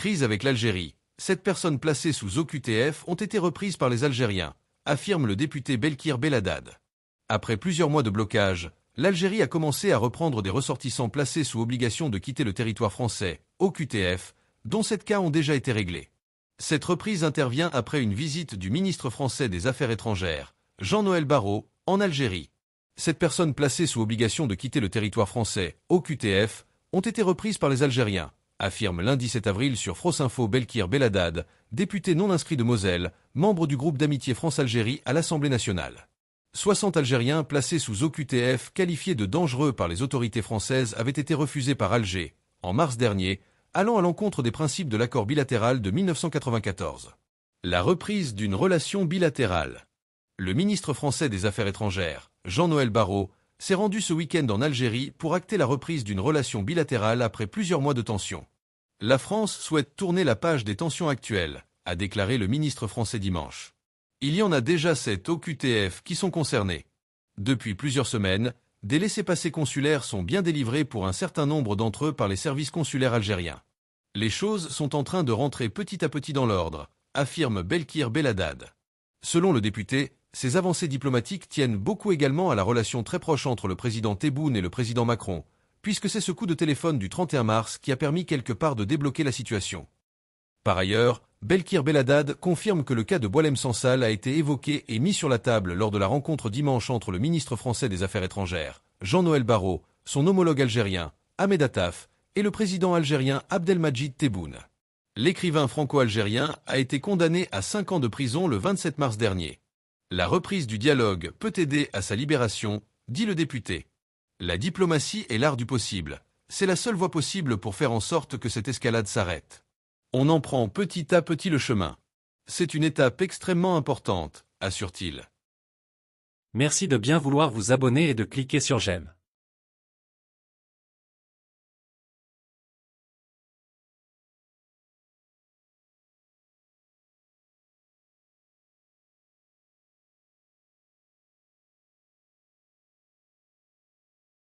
Crise avec l'Algérie. 7 personnes placées sous OQTF ont été reprises par les Algériens, affirme le député Belkir Belhaddad. Après plusieurs mois de blocage, l'Algérie a commencé à reprendre des ressortissants placés sous obligation de quitter le territoire français, OQTF, dont 7 cas ont déjà été réglés. Cette reprise intervient après une visite du ministre français des Affaires étrangères, Jean-Noël Barrot, en Algérie. 7 personnes placées sous obligation de quitter le territoire français, OQTF, ont été reprises par les Algériens, affirme lundi 7 avril sur France Info Belkir Belhaddad, député non inscrit de Moselle, membre du groupe d'amitié France-Algérie à l'Assemblée nationale. 60 Algériens placés sous OQTF qualifiés de dangereux par les autorités françaises avaient été refusés par Alger, en mars dernier, allant à l'encontre des principes de l'accord bilatéral de 1994. La reprise d'une relation bilatérale. Le ministre français des Affaires étrangères, Jean-Noël Barrot, s'est rendu ce week-end en Algérie pour acter la reprise d'une relation bilatérale après plusieurs mois de tensions. La France souhaite tourner la page des tensions actuelles, a déclaré le ministre français dimanche. Il y en a déjà 7 OQTF qui sont concernés. Depuis plusieurs semaines, des laissez-passer consulaires sont bien délivrés pour un certain nombre d'entre eux par les services consulaires algériens. Les choses sont en train de rentrer petit à petit dans l'ordre, affirme Belkir Belhaddad. Selon le député, ces avancées diplomatiques tiennent beaucoup également à la relation très proche entre le président Tebboune et le président Macron, puisque c'est ce coup de téléphone du 31 mars qui a permis quelque part de débloquer la situation. Par ailleurs, Belkir Belhaddad confirme que le cas de Boualem Sansal a été évoqué et mis sur la table lors de la rencontre dimanche entre le ministre français des Affaires étrangères, Jean-Noël Barrot, son homologue algérien, Ahmed Attaf, et le président algérien Abdelmadjid Tebboune. L'écrivain franco-algérien a été condamné à 5 ans de prison le 27 mars dernier. La reprise du dialogue peut aider à sa libération, dit le député. La diplomatie est l'art du possible. C'est la seule voie possible pour faire en sorte que cette escalade s'arrête. On en prend petit à petit le chemin. C'est une étape extrêmement importante, assure-t-il. Merci de bien vouloir vous abonner et de cliquer sur j'aime.